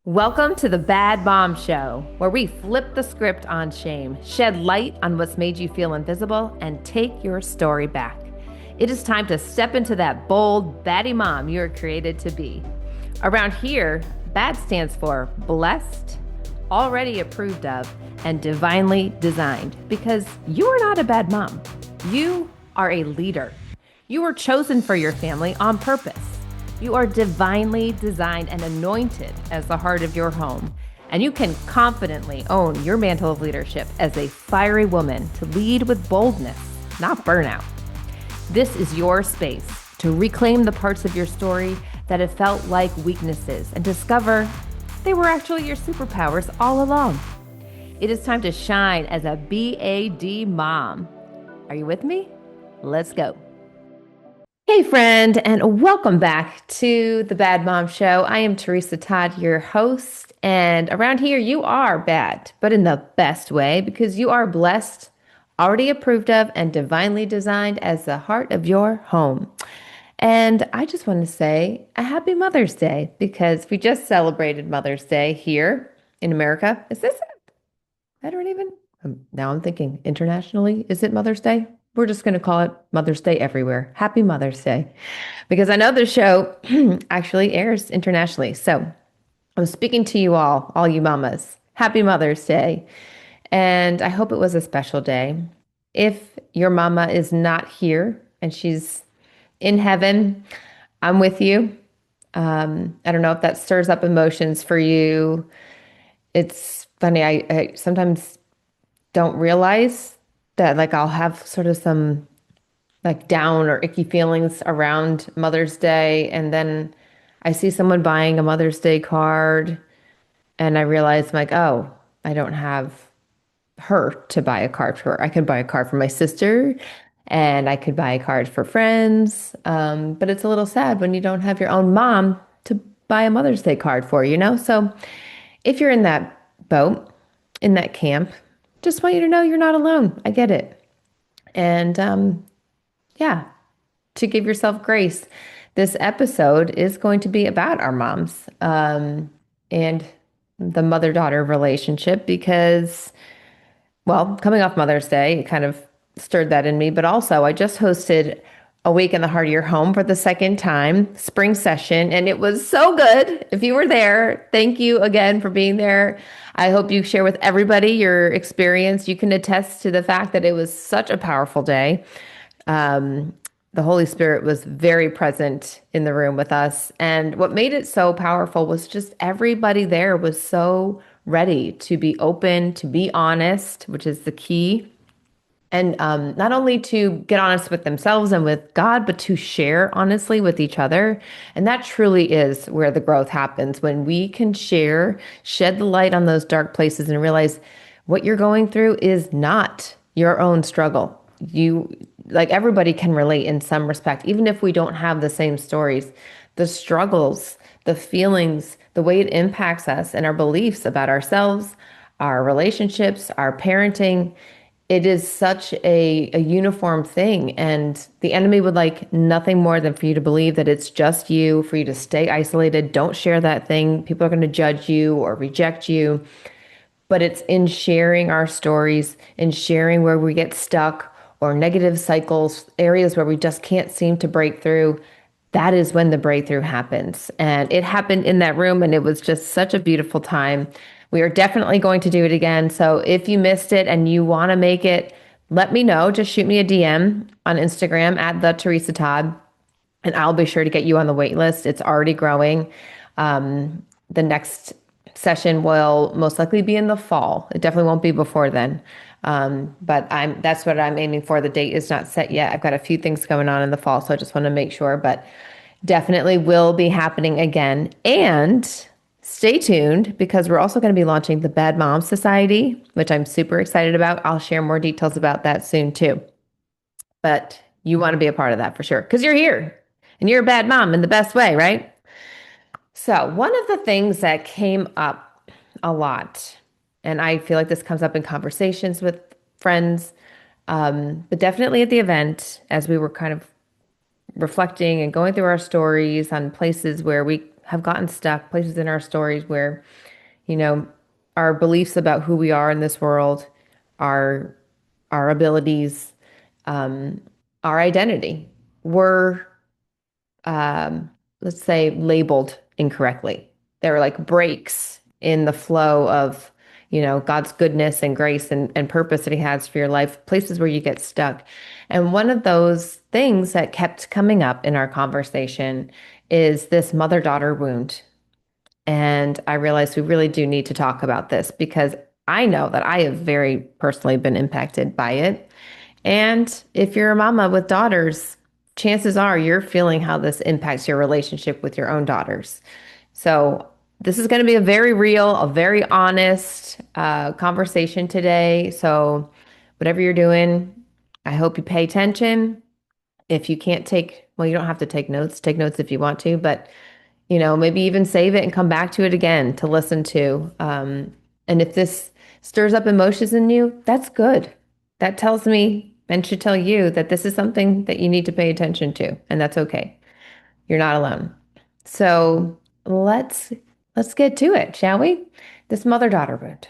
Welcome to the Bad Mom Show, where we flip the script on shame, shed light on what's made you feel invisible, and take your story back. It is time to step into that bold, baddie mom you were created to be. Around here, BAD stands for blessed, already approved of, and divinely designed, because you are not a bad mom. You are a leader. You were chosen for your family on purpose. You are divinely designed and anointed as the heart of your home, and you can confidently own your mantle of leadership as a fiery woman to lead with boldness, not burnout. This is your space to reclaim the parts of your story that have felt like weaknesses and discover they were actually your superpowers all along. It is time to shine as a BAD mom. Are you with me? Let's go. Hey friend, and welcome back to the Bad Mom Show. I am Teresa Todd, your host, and around here you are bad, but in the best way, because you are blessed, already approved of, and divinely designed as the heart of your home. And I just want to say a happy Mother's Day, because we just celebrated Mother's Day here in America. Is this it? I don't even, now I'm thinking internationally, is it Mother's Day? We're just going to call it Mother's Day everywhere. Happy Mother's Day. Because I know the show actually airs internationally. So I'm speaking to you all you mamas. Happy Mother's Day. And I hope it was a special day. If your mama is not here and she's in heaven, I'm with you. I don't know if that stirs up emotions for you. It's funny. I sometimes don't realize that I'll have sort of some down or icky feelings around Mother's Day. And then I see someone buying a Mother's Day card and I realize oh, I don't have her to buy a card for. I could buy a card for my sister and I could buy a card for friends. But it's a little sad when you don't have your own mom to buy a Mother's Day card for, So if you're in that boat, in that camp, just want you to know you're not alone. I get it. And to give yourself grace, this episode is going to be about our moms and the mother-daughter relationship because, coming off Mother's Day, it kind of stirred that in me. But also, I just hosted a week in the heart of your home for the second time, spring session, and it was so good. If you were there, thank you again for being there. I hope you share with everybody your experience. You can attest to the fact that it was such a powerful day. The Holy Spirit was very present in the room with us. And what made it so powerful was just everybody there was so ready to be open, to be honest, which is the key. And not only to get honest with themselves and with God, but to share honestly with each other. And that truly is where the growth happens, when we can share, shed the light on those dark places and realize what you're going through is not your own struggle. Everybody can relate in some respect, even if we don't have the same stories. The struggles, the feelings, the way it impacts us and our beliefs about ourselves, our relationships, our parenting, it is such a uniform thing. And the enemy would like nothing more than for you to believe that it's just you, for you to stay isolated. Don't share that thing. People are going to judge you or reject you. But it's in sharing our stories, in sharing where we get stuck or negative cycles, areas where we just can't seem to break through. That is when the breakthrough happens. And it happened in that room, and it was just such a beautiful time. We are definitely going to do it again. So if you missed it and you want to make it, let me know. Just shoot me a DM on Instagram at the Teresa Todd, and I'll be sure to get you on the wait list. It's already growing. The next session will most likely be in the fall. It definitely won't be before then. But that's what I'm aiming for. The date is not set yet. I've got a few things going on in the fall, so I just want to make sure, but definitely will be happening again. And stay tuned, because we're also going to be launching the Bad Mom Society, which I'm super excited about. I'll share more details about that soon too. But you want to be a part of that for sure, because you're here and you're a bad mom in the best way, right? So one of the things that came up a lot, and I feel like this comes up in conversations with friends, but definitely at the event, as we were kind of reflecting and going through our stories on places where we have gotten stuck, places in our stories where, you know, our beliefs about who we are in this world, our our abilities, um, our identity were, um, let's say, labeled incorrectly. They were like breaks in the flow of, God's goodness and grace and purpose that He has for your life, places where you get stuck. And one of those things that kept coming up in our conversation is this mother-daughter wound. And I realized we really do need to talk about this because I know that I have very personally been impacted by it. And if you're a mama with daughters, chances are you're feeling how this impacts your relationship with your own daughters. So, this is going to be a very real, a very honest conversation today. So, whatever you're doing, I hope you pay attention. If you can't well, you don't have to take notes. Take notes if you want to, but maybe even save it and come back to it again to listen to. And if this stirs up emotions in you, that's good. That tells me and should tell you that this is something that you need to pay attention to, and that's okay. You're not alone. So let's get to it, shall we? This mother-daughter wound.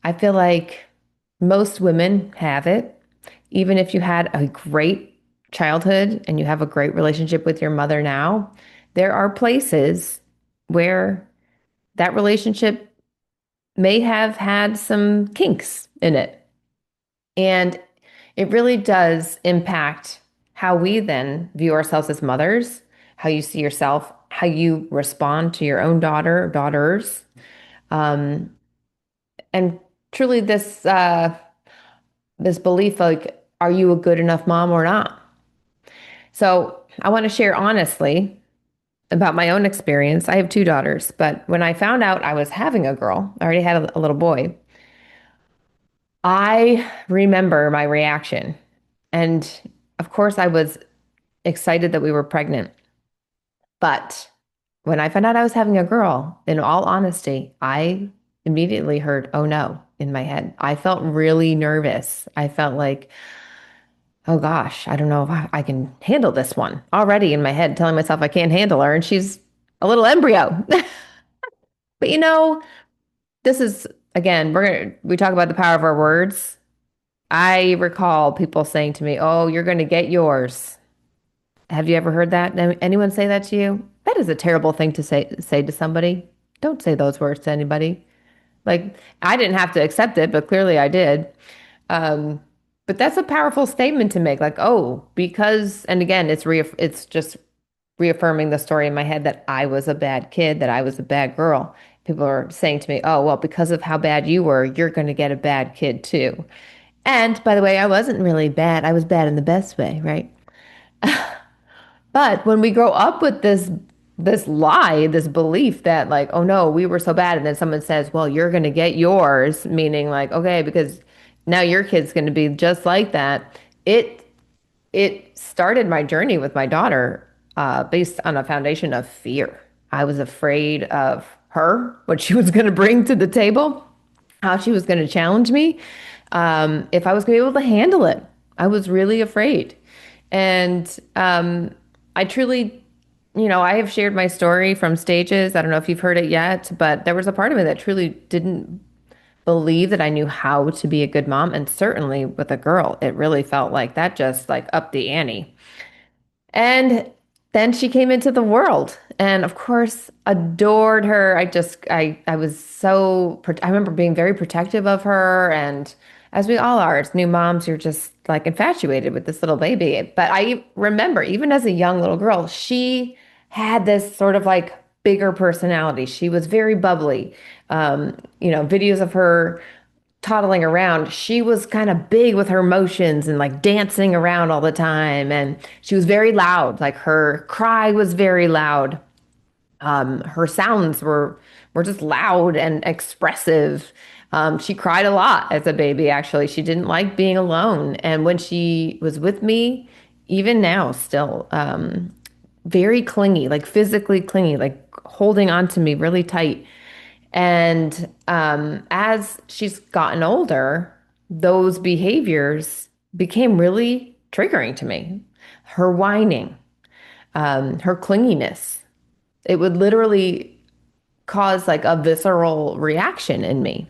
I feel like most women have it. Even if you had a great childhood and you have a great relationship with your mother now, there are places where that relationship may have had some kinks in it. And it really does impact how we then view ourselves as mothers, how you see yourself, how you respond to your own daughters. Um, and truly this belief, like, are you a good enough mom or not? So I want to share honestly about my own experience. I have two daughters, but when I found out I was having a girl, I already had a little boy. I remember my reaction. And of course, I was excited that we were pregnant. But when I found out I was having a girl, in all honesty, I immediately heard, oh no, in my head. I felt really nervous. I felt like, oh gosh, I don't know if I can handle this one. Already in my head, telling myself I can't handle her, and she's a little embryo. But this is, again, we talk about the power of our words. I recall people saying to me, "Oh, you're going to get yours." Have you ever heard that? Anyone say that to you? That is a terrible thing to say to somebody. Don't say those words to anybody. Like, I didn't have to accept it, but clearly I did. Um, but that's a powerful statement to make. Like, oh, because, and again, it's just reaffirming the story in my head that I was a bad kid, that I was a bad girl. People are saying to me, oh, well, because of how bad you were, you're going to get a bad kid too. And by the way, I wasn't really bad. I was bad in the best way, right? But when we grow up with this lie, this belief that, like, oh no, we were so bad, and then someone says, well, you're going to get yours, meaning like, okay, because now your kid's going to be just like that. It started my journey with my daughter based on a foundation of fear. I was afraid of her, what she was going to bring to the table, how she was going to challenge me, if I was going to be able to handle it. I was really afraid. And I truly, I have shared my story from stages. I don't know if you've heard it yet, but there was a part of me that truly didn't believe that I knew how to be a good mom. And certainly with a girl, it really felt like that just like upped the ante. And then she came into the world and of course adored her. I was I remember being very protective of her, and as we all are, as new moms, you're just like infatuated with this little baby. But I remember even as a young little girl, she had this sort of like bigger personality. She was very bubbly. Videos of her toddling around, she was kind of big with her emotions and like dancing around all the time. And she was very loud. Like her cry was very loud. Her sounds were just loud and expressive. She cried a lot as a baby, actually. She didn't like being alone. And when she was with me, even now, still, very clingy, like physically clingy, like holding on to me really tight. And as she's gotten older, those behaviors became really triggering to me. Her whining, her clinginess. It would literally cause like a visceral reaction in me.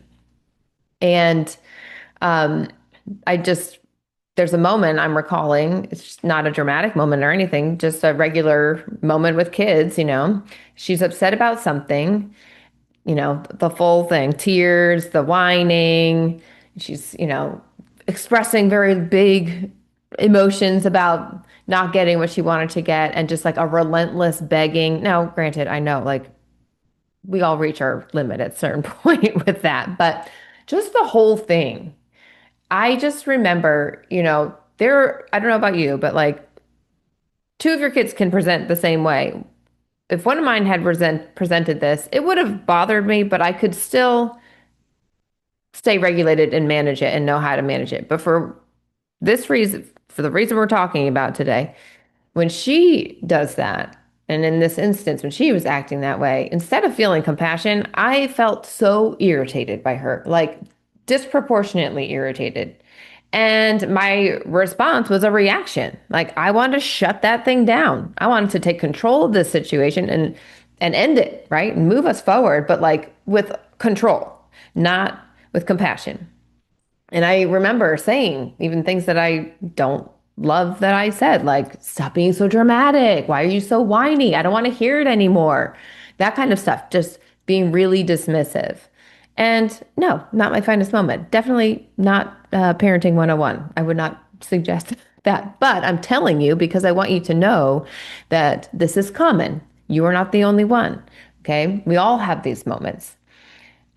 And um, I just, there's a moment I'm recalling. It's not a dramatic moment or anything, just a regular moment with kids, you know. She's upset about something, you know, the full thing, tears, the whining. She's, you know, expressing very big emotions about not getting what she wanted to get and just like a relentless begging. Now, granted, I know like we all reach our limit at a certain point with that, but just the whole thing. I just remember, you know, I don't know about you, but like two of your kids can present the same way. If one of mine had presented this, it would have bothered me, but I could still stay regulated and manage it and know how to manage it. But for this reason, for the reason we're talking about today, when she does that, and in this instance, when she was acting that way, instead of feeling compassion, I felt so irritated by her, like disproportionately irritated. And my response was a reaction. Like I wanted to shut that thing down. I wanted to take control of this situation and end it, right? And move us forward, but like with control, not with compassion. And I remember saying even things that I don't love that I said, like, stop being so dramatic. Why are you so whiny? I don't want to hear it anymore. That kind of stuff, just being really dismissive. And no, not my finest moment. Definitely not parenting 101. I would not suggest that. But I'm telling you because I want you to know that this is common. You are not the only one. Okay. We all have these moments.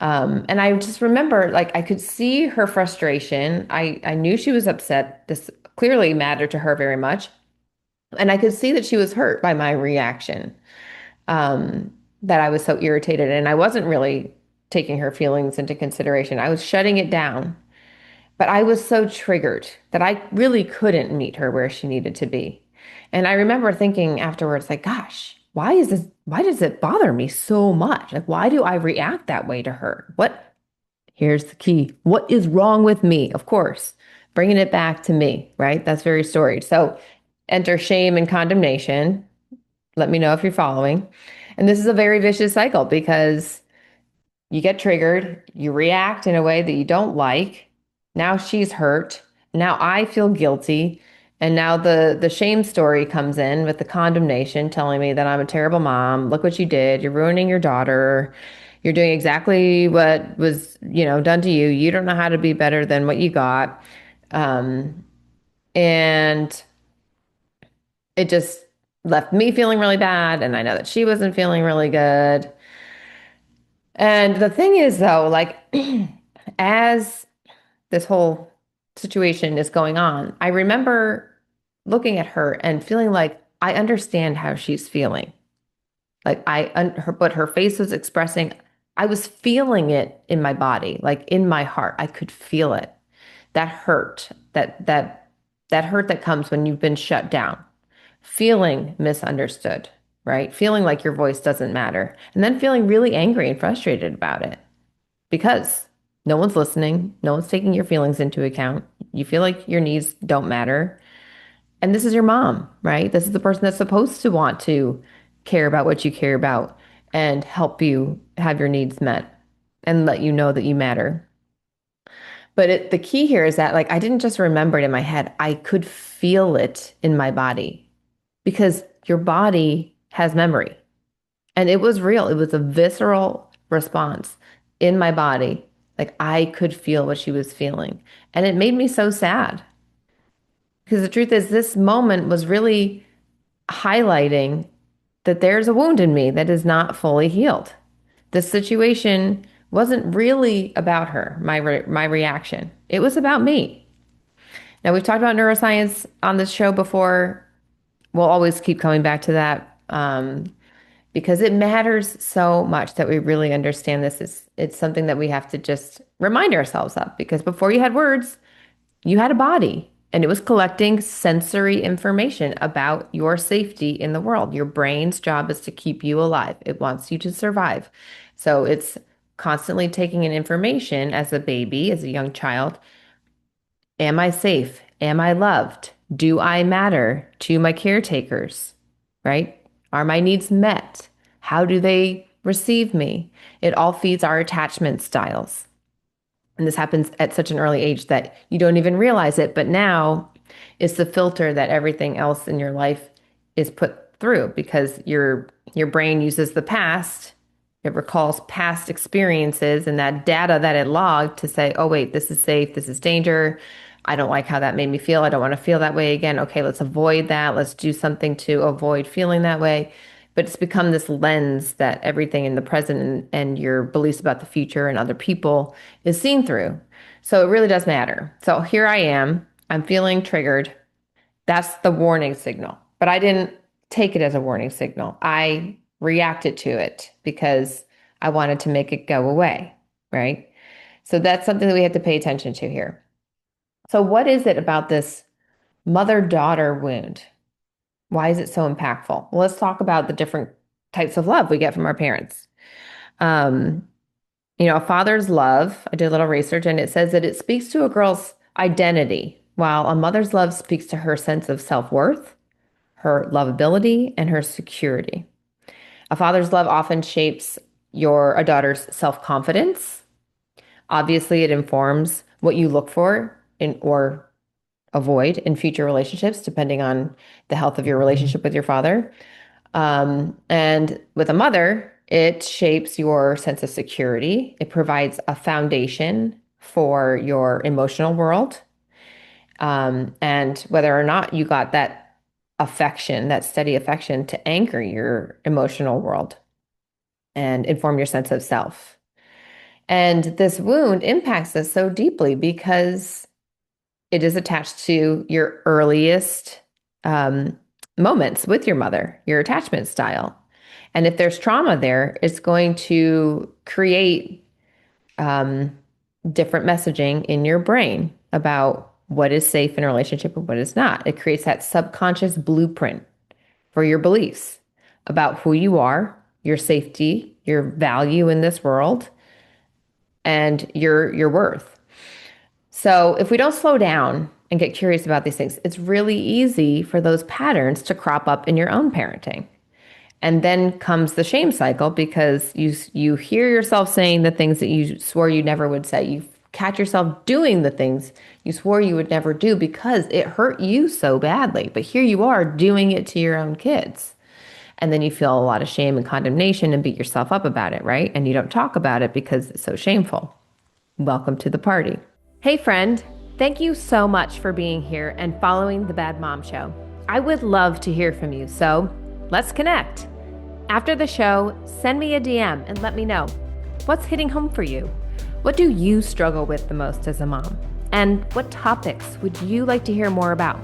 And I just remember, like, I could see her frustration. I knew she was upset. This clearly mattered to her very much. And I could see that she was hurt by my reaction, that I was so irritated. And I wasn't really taking her feelings into consideration. I was shutting it down. But I was so triggered that I really couldn't meet her where she needed to be. And I remember thinking afterwards, like, gosh, why does it bother me so much? Like, why do I react that way to her? Here's the key. What is wrong with me? Of course, bringing it back to me, right? That's very storied. So enter shame and condemnation. Let me know if you're following. And this is a very vicious cycle because you get triggered, you react in a way that you don't like. Now she's hurt. Now I feel guilty. And now the shame story comes in with the condemnation telling me that I'm a terrible mom. Look what you did. You're ruining your daughter. You're doing exactly what was, you know, done to you. You don't know how to be better than what you got. Um, and it just left me feeling really bad. And I know that she wasn't feeling really good. And the thing is, though, like, as this whole situation is going on, I remember looking at her and feeling like I understand how she's feeling. Like what her face was expressing, I was feeling it in my body, like in my heart. I could feel it. That hurt, that hurt that comes when you've been shut down, feeling misunderstood, right? Feeling like your voice doesn't matter, and then feeling really angry and frustrated about it because no one's listening, no one's taking your feelings into account. You feel like your needs don't matter. And this is your mom, right? This is the person that's supposed to want to care about what you care about and help you have your needs met and let you know that you matter. But the key here is that like I didn't just remember it in my head, I could feel it in my body because your body has memory. And it was real. It was a visceral response in my body. Like I could feel what she was feeling. And it made me so sad because the truth is, this moment was really highlighting that there's a wound in me that is not fully healed. This situation wasn't really about her, my reaction. It was about me. Now, we've talked about neuroscience on this show before. We'll always keep coming back to that. Because it matters so much that we really understand this. It's something that we have to just remind ourselves of because before you had words, you had a body and it was collecting sensory information about your safety in the world. Your brain's job is to keep you alive. It wants you to survive. So it's constantly taking in information as a baby, as a young child. Am I safe? Am I loved? Do I matter to my caretakers? Right? Are my needs met? How do they receive me? It all feeds our attachment styles. And this happens at such an early age that you don't even realize it. But now it's the filter that everything else in your life is put through because your brain uses the past. It recalls past experiences and that data that it logged to say, oh, wait, this is safe. This is danger. I don't like how that made me feel. I don't want to feel that way again. Okay, let's avoid that. Let's do something to avoid feeling that way. But it's become this lens that everything in the present and your beliefs about the future and other people is seen through. So it really does matter. So here I am. I'm feeling triggered. That's the warning signal. But I didn't take it as a warning signal. I reacted to it because I wanted to make it go away, right? So that's something that we have to pay attention to here. So what is it about this mother-daughter wound? Why is it so impactful? Well, let's talk about the different types of love we get from our parents. Um, a father's love, I did a little research and it says that it speaks to a girl's identity, while a mother's love speaks to her sense of self-worth, her lovability, and her security. A father's love often shapes a daughter's self-confidence. Obviously, it informs what you look for or avoid in future relationships, depending on the health of your relationship with your father. And with a mother, it shapes your sense of security. It provides a foundation for your emotional world. And whether or not you got that affection, that steady affection to anchor your emotional world and inform your sense of self. And this wound impacts us so deeply because it is attached to your earliest moments with your mother, your attachment style. And if there's trauma there, it's going to create different messaging in your brain about what is safe in a relationship and what is not. It creates that subconscious blueprint for your beliefs about who you are, your safety, your value in this world, and your worth. So if we don't slow down and get curious about these things, it's really easy for those patterns to crop up in your own parenting. And then comes the shame cycle because you hear yourself saying the things that you swore you never would say. You catch yourself doing the things you swore you would never do because it hurt you so badly. But here you are doing it to your own kids. And then you feel a lot of shame and condemnation and beat yourself up about it, right? And you don't talk about it because it's so shameful. Welcome to the party. Hey friend, thank you so much for being here and following the Bad Mom Show. I would love to hear from you, so let's connect. After the show, send me a DM and let me know what's hitting home for you. What do you struggle with the most as a mom? And what topics would you like to hear more about?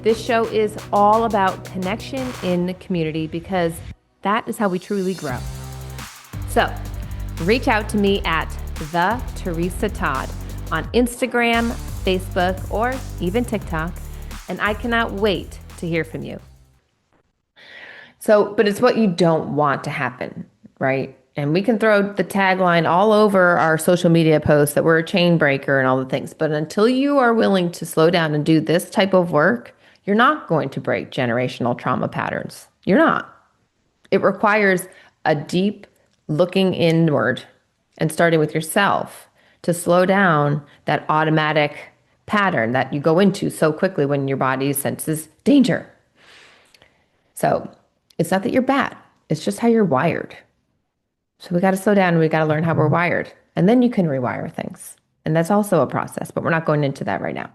This show is all about connection in the community because that is how we truly grow. So reach out to me at the Teresa Todd on Instagram, Facebook, or even TikTok, and I cannot wait to hear from you. So, but it's what you don't want to happen, right? And we can throw the tagline all over our social media posts that we're a chain breaker and all the things. But until you are willing to slow down and do this type of work, you're not going to break generational trauma patterns. You're not. It requires a deep looking inward and starting with yourself to slow down that automatic pattern that you go into so quickly when your body senses danger. So it's not that you're bad. It's just how you're wired. So we got to slow down and we got to learn how we're wired. And then you can rewire things. And that's also a process, but we're not going into that right now.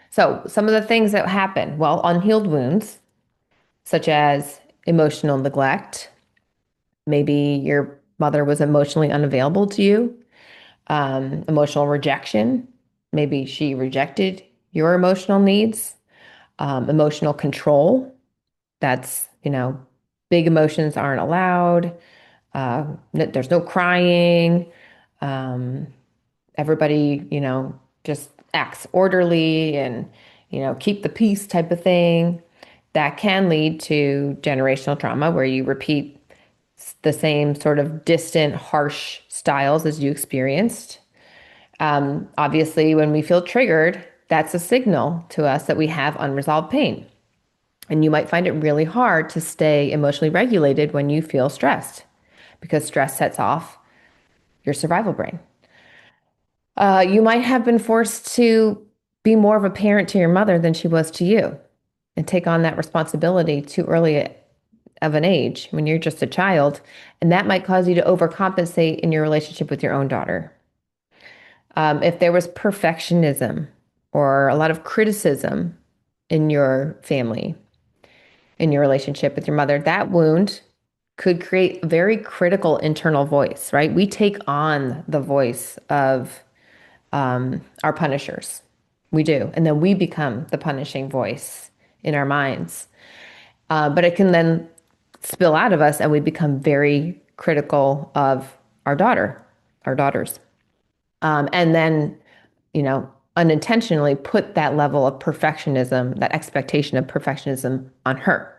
So some of the things that happen, well, unhealed wounds, such as emotional neglect. Maybe your mother was emotionally unavailable to you. Emotional rejection. Maybe she rejected your emotional needs. Emotional control. That's, big emotions aren't allowed. There's no crying. Everybody, just acts orderly and, keep the peace type of thing. That can lead to generational trauma where you repeat the same sort of distant, harsh styles as you experienced. Obviously, when we feel triggered, that's a signal to us that we have unresolved pain. And you might find it really hard to stay emotionally regulated when you feel stressed because stress sets off your survival brain. You might have been forced to be more of a parent to your mother than she was to you and take on that responsibility too early of an age when you're just a child. And that might cause you to overcompensate in your relationship with your own daughter. If there was perfectionism or a lot of criticism in your family, in your relationship with your mother, that wound could create a very critical internal voice, right? We take on the voice of our punishers. We do. And then we become the punishing voice in our minds. But it can then spill out of us and we become very critical of our daughter, our daughters. And then, unintentionally put that level of perfectionism, that expectation of perfectionism on her.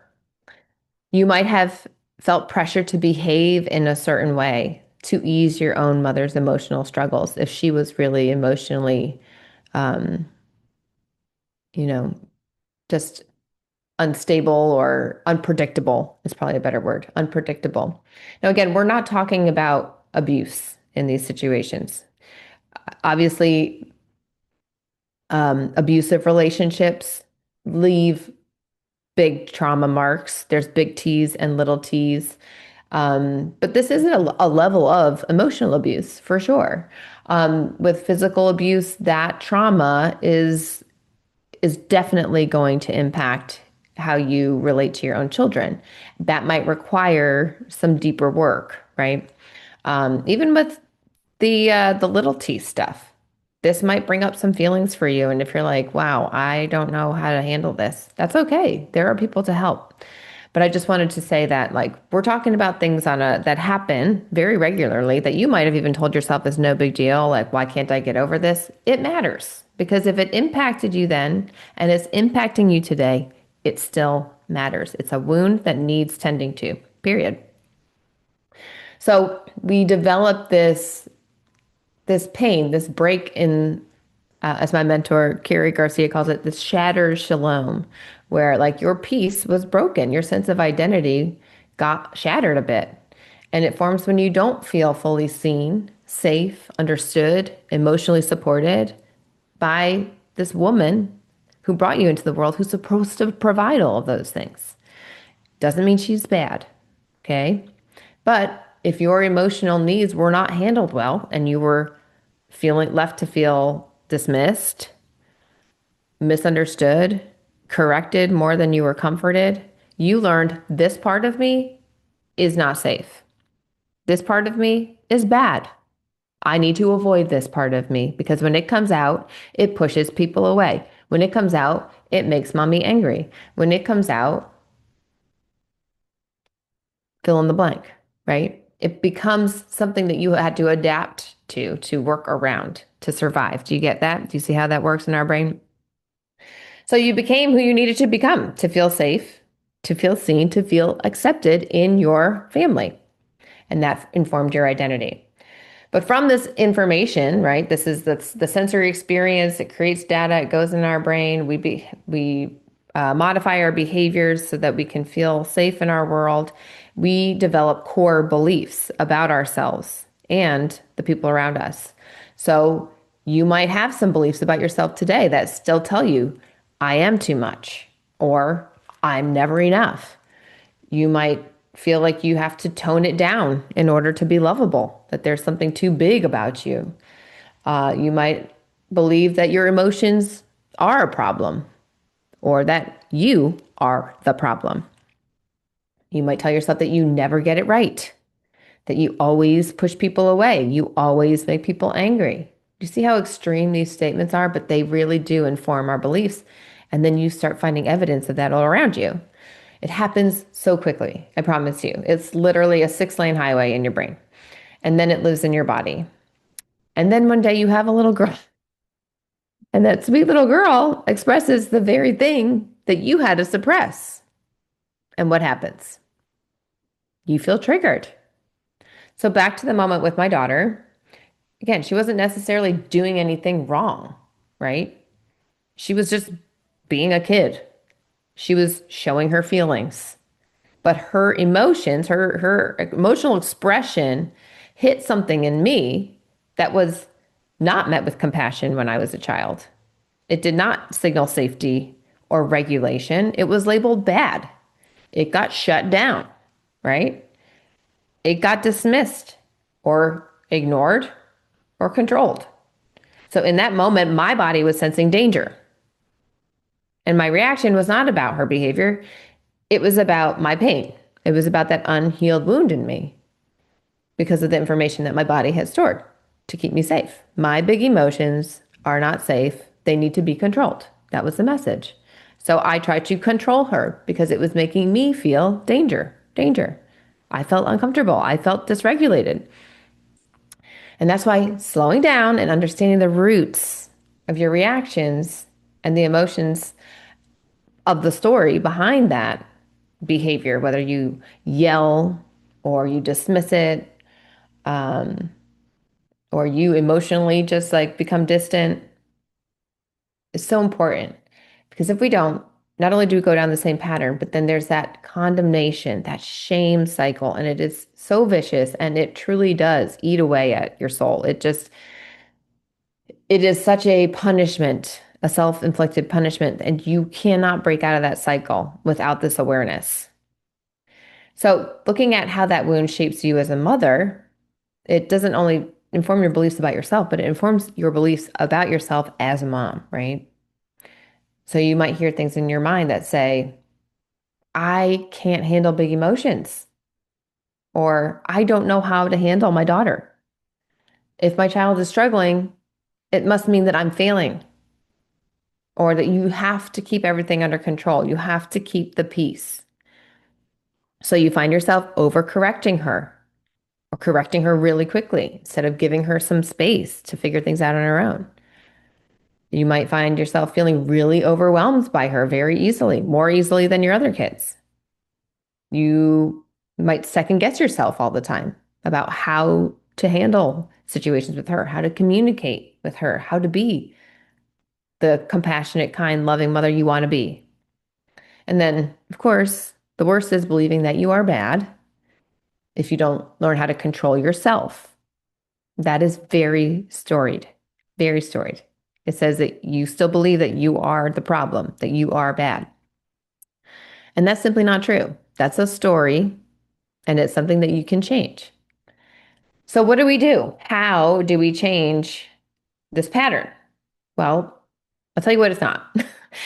You might have felt pressure to behave in a certain way to ease your own mother's emotional struggles if she was really emotionally, um, you know, just unstable or unpredictable is probably a better word, unpredictable. Now, again, we're not talking about abuse in these situations. Obviously, abusive relationships leave big trauma marks. There's big T's and little T's. But this isn't a level of emotional abuse for sure. With physical abuse, that trauma is definitely going to impact how you relate to your own children. That might require some deeper work, right? Even with the little T stuff, this might bring up some feelings for you. And if you're like, wow, I don't know how to handle this, that's okay. There are people to help. But I just wanted to say that, like, we're talking about things that happen very regularly that you might have even told yourself is no big deal. Like, why can't I get over this? It matters because if it impacted you then and it's impacting you today, it still matters. It's a wound that needs tending to, period. So we develop this pain, this break in, as my mentor, Carrie Garcia calls it, this shattered shalom, where like your peace was broken, your sense of identity got shattered a bit. And it forms when you don't feel fully seen, safe, understood, emotionally supported by this woman who brought you into the world who's supposed to provide all of those things. Doesn't mean she's bad, okay? But if your emotional needs were not handled well and you were feeling left to feel dismissed, misunderstood, corrected more than you were comforted, you learned this part of me is not safe. This part of me is bad. I need to avoid this part of me because when it comes out, it pushes people away. When it comes out, it makes mommy angry. When it comes out, fill in the blank, right? It becomes something that you had to adapt to work around, to survive. Do you get that? Do you see how that works in our brain? So you became who you needed to become to feel safe, to feel seen, to feel accepted in your family. And that informed your identity. But from this information, right, this is the sensory experience. It creates data. It goes in our brain. We modify our behaviors so that we can feel safe in our world. We develop core beliefs about ourselves and the people around us. So you might have some beliefs about yourself today that still tell you, I am too much, or I'm never enough. You might feel like you have to tone it down in order to be lovable, that there's something too big about you. You might believe that your emotions are a problem or that you are the problem. You might tell yourself that you never get it right, that you always push people away, you always make people angry. Do you see how extreme these statements are? But they really do inform our beliefs. And then you start finding evidence of that all around you. It happens so quickly, I promise you. It's literally a 6-lane highway in your brain. And then it lives in your body. And then one day you have a little girl. And that sweet little girl expresses the very thing that you had to suppress. And what happens? You feel triggered. So back to the moment with my daughter. Again, she wasn't necessarily doing anything wrong, right? She was just being a kid. She was showing her feelings, but her emotions, her emotional expression hit something in me that was not met with compassion when I was a child. It did not signal safety or regulation. It was labeled bad. It got shut down, right? It got dismissed or ignored or controlled. So in that moment, my body was sensing danger. And my reaction was not about her behavior. It was about my pain. It was about that unhealed wound in me because of the information that my body had stored to keep me safe. My big emotions are not safe. They need to be controlled. That was the message. So I tried to control her because it was making me feel danger, danger. I felt uncomfortable. I felt dysregulated. And that's why slowing down and understanding the roots of your reactions and the emotions of the story behind that behavior, whether you yell or you dismiss it, um, or you emotionally just like become distant, is so important. Because if we don't, not only do we go down the same pattern, but then there's that condemnation, that shame cycle, and it is so vicious and it truly does eat away at your soul. It is such a punishment, a self-inflicted punishment, and you cannot break out of that cycle without this awareness. So, looking at how that wound shapes you as a mother, it doesn't only inform your beliefs about yourself, but it informs your beliefs about yourself as a mom, right? So, you might hear things in your mind that say, I can't handle big emotions, or I don't know how to handle my daughter. If my child is struggling, it must mean that I'm failing, or that you have to keep everything under control. You have to keep the peace. So, you find yourself overcorrecting her or correcting her really quickly instead of giving her some space to figure things out on her own. You might find yourself feeling really overwhelmed by her very easily, more easily than your other kids. You might second guess yourself all the time about how to handle situations with her, how to communicate with her, how to be the compassionate, kind, loving mother you want to be. And then, of course, the worst is believing that you are bad if you don't learn how to control yourself. That is very storied, very storied. It says that you still believe that you are the problem, that you are bad. And that's simply not true. That's a story, and it's something that you can change. So, what do we do? How do we change this pattern? Well, I'll tell you what, it's not.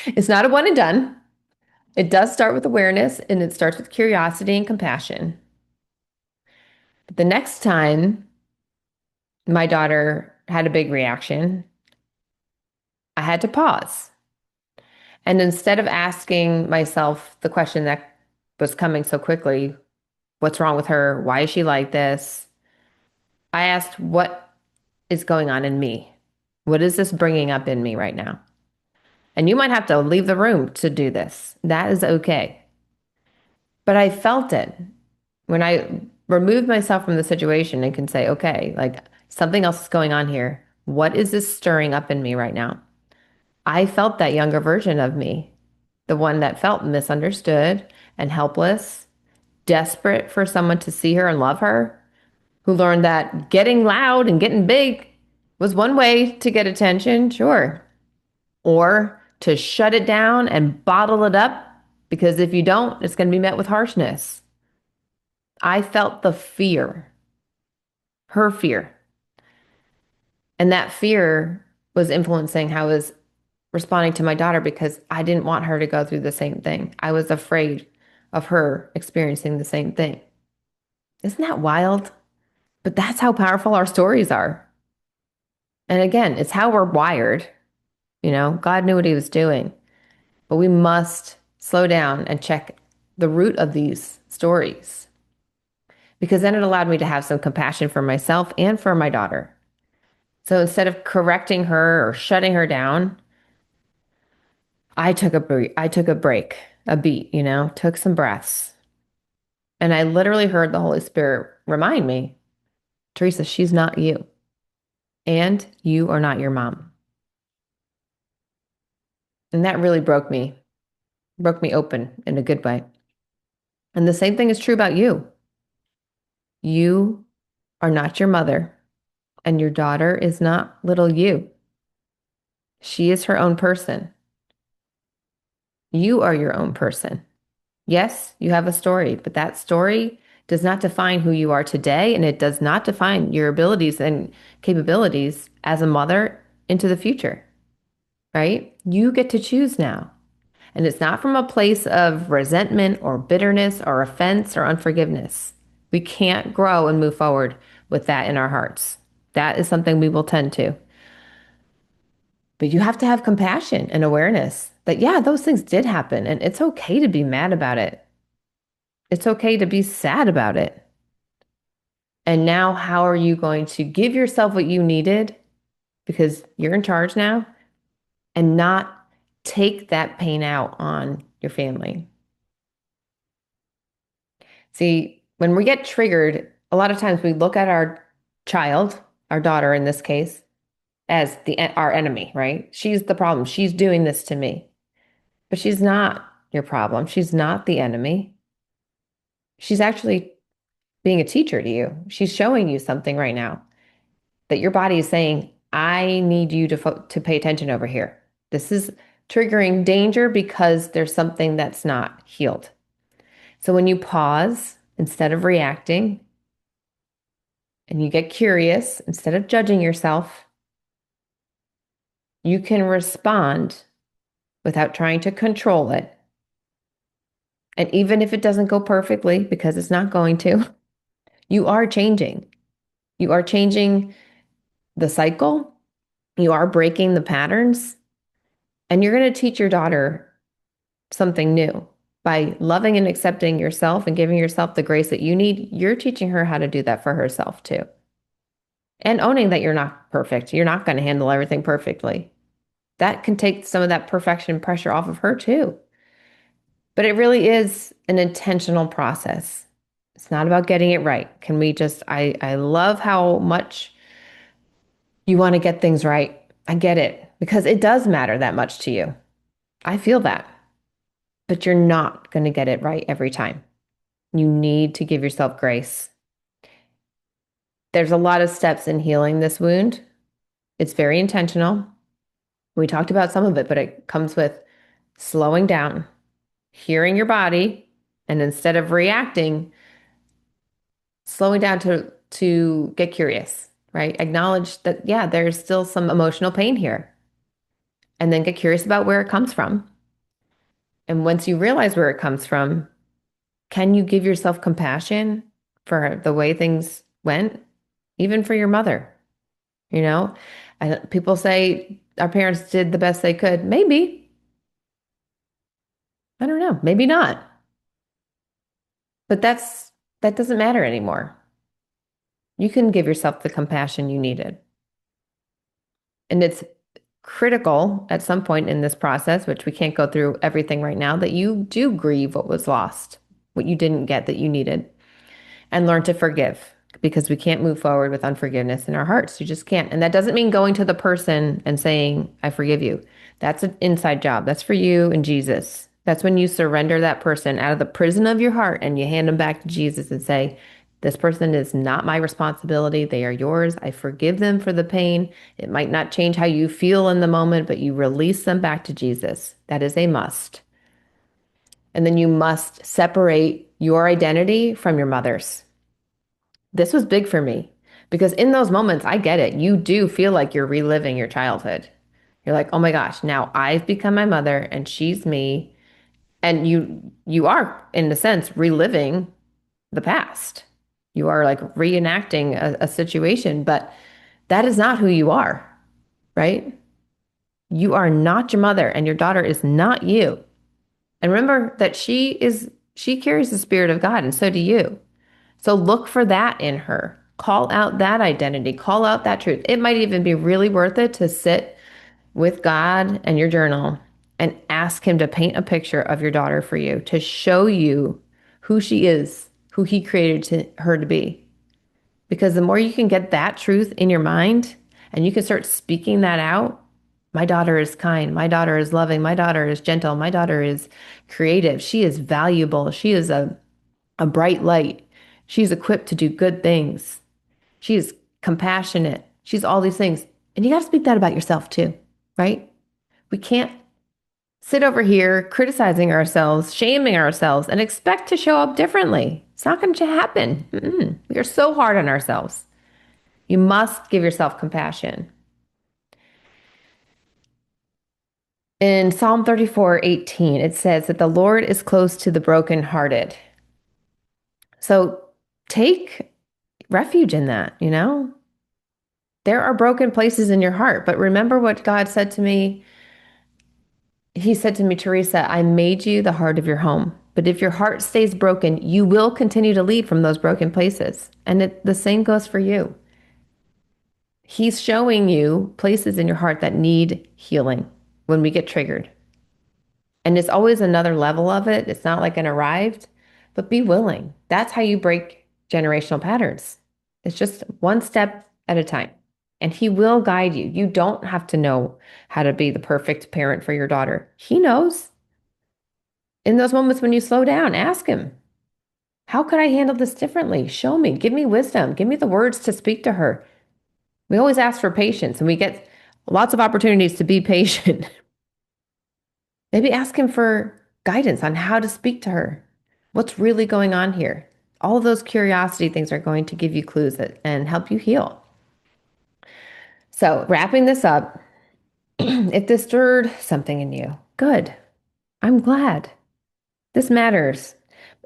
It's not a one and done. It does start with awareness, and it starts with curiosity and compassion. But the next time my daughter had a big reaction, I had to pause. And instead of asking myself the question that was coming so quickly, what's wrong with her? Why is she like this? I asked, what is going on in me? What is this bringing up in me right now? And you might have to leave the room to do this. That is okay. But I felt it when I removed myself from the situation and can say, okay, like something else is going on here. What is this stirring up in me right now? I felt that younger version of me, the one that felt misunderstood and helpless, desperate for someone to see her and love her, who learned that getting loud and getting big was one way to get attention, sure, or to shut it down and bottle it up, because if you don't, it's going to be met with harshness. I felt the fear, her fear. And that fear was influencing how I was responding to my daughter because I didn't want her to go through the same thing. I was afraid of her experiencing the same thing. Isn't that wild? But that's how powerful our stories are. And again, it's how we're wired. You know, God knew what he was doing. But we must slow down and check the root of these stories, because then it allowed me to have some compassion for myself and for my daughter. So instead of correcting her or shutting her down, I took a break, a beat, took some breaths. And I literally heard the Holy Spirit remind me, Teresa, she's not you. And you are not your mom. And that really broke me broke me open in a good way. And the same thing is true about you. You are not your mother, and your daughter is not little you. She is her own person. You are your own person. Yes, you have a story, but that story does not define who you are today, and it does not define your abilities and capabilities as a mother into the future, right? You get to choose now. And it's not from a place of resentment or bitterness or offense or unforgiveness. We can't grow and move forward with that in our hearts. That is something we will tend to. But you have to have compassion and awareness that, yeah, those things did happen. And it's okay to be mad about it. It's okay to be sad about it. And now, how are you going to give yourself what you needed because you're in charge now and not take that pain out on your family? See, when we get triggered, a lot of times we look at our child, our daughter in this case, as our enemy, right? She's the problem. She's doing this to me. But she's not your problem. She's not the enemy. She's actually being a teacher to you. She's showing you something right now that your body is saying, I need you to pay attention over here. This is triggering danger because there's something that's not healed. So when you pause instead of reacting and you get curious instead of judging yourself, you can respond without trying to control it. And even if it doesn't go perfectly, because it's not going to, you are changing. You are changing the cycle. You are breaking the patterns. And you're going to teach your daughter something new. By loving and accepting yourself and giving yourself the grace that you need, you're teaching her how to do that for herself too. And owning that you're not perfect. You're not going to handle everything perfectly. That can take some of that perfection pressure off of her too. But it really is an intentional process. It's not about getting it right. Can we just, I love how much you want to get things right. I get it because it does matter that much to you. I feel that. But you're not going to get it right every time. You need to give yourself grace. There's a lot of steps in healing this wound. It's very intentional. We talked about some of it, but it comes with slowing down, hearing your body, and instead of reacting, slowing down to get curious, right? Acknowledge that, yeah, there's still some emotional pain here. And then get curious about where it comes from. And once you realize where it comes from, can you give yourself compassion for the way things went, even for your mother? You know, people say our parents did the best they could. Maybe. I don't know. Maybe not. But that doesn't matter anymore. You can give yourself the compassion you needed. And it's critical at some point in this process, which we can't go through everything right now, that you do grieve what was lost, what you didn't get that you needed, and learn to forgive because we can't move forward with unforgiveness in our hearts. You just can't. And that doesn't mean going to the person and saying, I forgive you. That's an inside job. That's for you and Jesus. That's when you surrender that person out of the prison of your heart and you hand them back to Jesus and say, this person is not my responsibility. They are yours. I forgive them for the pain. It might not change how you feel in the moment, but you release them back to Jesus. That is a must. And then you must separate your identity from your mother's. This was big for me because in those moments, I get it. You do feel like you're reliving your childhood. You're like, oh my gosh, now I've become my mother and she's me. And you are, in a sense, reliving the past. You are like reenacting a situation, but that is not who you are, right? You are not your mother and your daughter is not you. And remember that she carries the Spirit of God and so do you. So look for that in her. Call out that identity, call out that truth. It might even be really worth it to sit with God and your journal and ask him to paint a picture of your daughter for you, to show you who she is, who he created her to be. Because the more you can get that truth in your mind and you can start speaking that out, My daughter is kind. My daughter is loving. My daughter is gentle. My daughter is creative. She is valuable. She is a bright light. She's equipped to do good things. She is compassionate. She's all these things. And you got to speak that about yourself too, right? We can't sit over here criticizing ourselves, shaming ourselves, and expect to show up differently. It's not going to happen. We are so hard on ourselves. You must give yourself compassion. In Psalm 34:18, it says that the Lord is close to the brokenhearted. So take refuge in that, you know? There are broken places in your heart, but remember what God said to me. He said to me, Teresa, I made you the heart of your home. But if your heart stays broken, you will continue to lead from those broken places. And the same goes for you. He's showing you places in your heart that need healing when we get triggered. And it's always another level of it. It's not like an arrived, but be willing. That's how you break generational patterns. It's just one step at a time. And he will guide you. You don't have to know how to be the perfect parent for your daughter. He knows. In those moments when you slow down, ask him, how could I handle this differently? Show me, give me wisdom, give me the words to speak to her. We always ask for patience and we get lots of opportunities to be patient. Maybe ask him for guidance on how to speak to her. What's really going on here? All of those curiosity things are going to give you clues and help you heal. So wrapping this up, if this stirred something in you, good. I'm glad. This matters.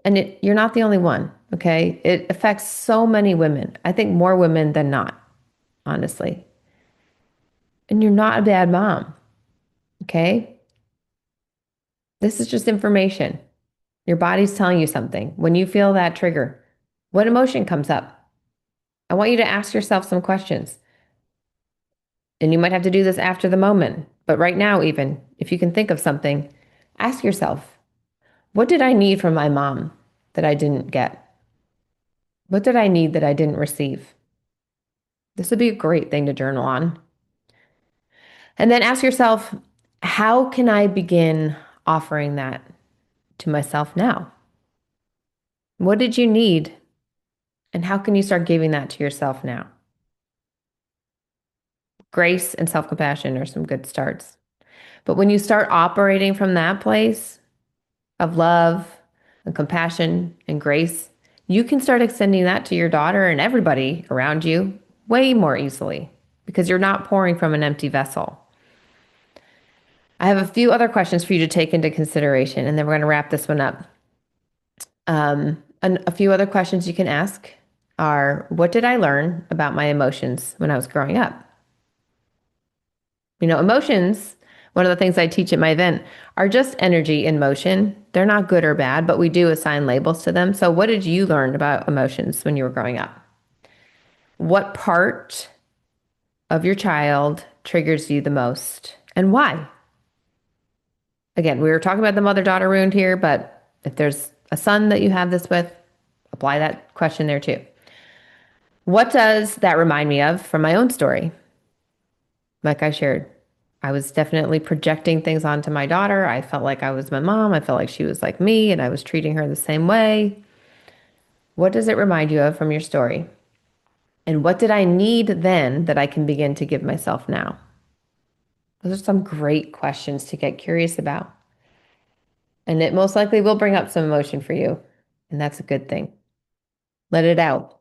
And you're not the only one, okay? It affects so many women. I think more women than not, honestly. And you're not a bad mom, okay? This is just information. Your body's telling you something. When you feel that trigger, what emotion comes up? I want you to ask yourself some questions. And you might have to do this after the moment. But right now, even, if you can think of something, ask yourself, what did I need from my mom that I didn't get? What did I need that I didn't receive? This would be a great thing to journal on. And then ask yourself, how can I begin offering that to myself now? What did you need? And how can you start giving that to yourself now? Grace and self-compassion are some good starts. But when you start operating from that place of love and compassion and grace, you can start extending that to your daughter and everybody around you way more easily because you're not pouring from an empty vessel. I have a few other questions for you to take into consideration, and then we're going to wrap this one up. And a few other questions you can ask are, what did I learn about my emotions when I was growing up? You know, emotions, one of the things I teach at my event, are just energy in motion. They're not good or bad, but we do assign labels to them. So what did you learn about emotions when you were growing up? What part of your child triggers you the most and why? Again, we were talking about the mother-daughter wound here, but if there's a son that you have this with, apply that question there too. What does that remind me of from my own story? Like I shared, I was definitely projecting things onto my daughter. I felt like I was my mom. I felt like she was like me, and I was treating her the same way. What does it remind you of from your story? And what did I need then that I can begin to give myself now? Those are some great questions to get curious about. And it most likely will bring up some emotion for you. And that's a good thing. Let it out.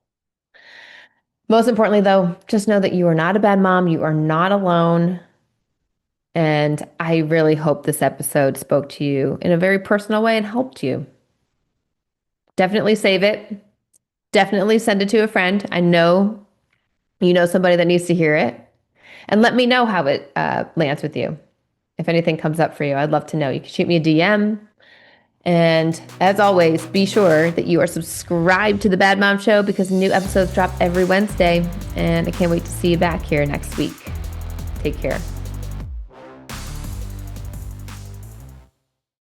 Most importantly, though, just know that you are not a bad mom. You are not alone. And I really hope this episode spoke to you in a very personal way and helped you. Definitely save it. Definitely send it to a friend. I know you know somebody that needs to hear it. And let me know how it lands with you. If anything comes up for you, I'd love to know. You can shoot me a DM. And as always, be sure that you are subscribed to The Bad Mom Show because new episodes drop every Wednesday. And I can't wait to see you back here next week. Take care.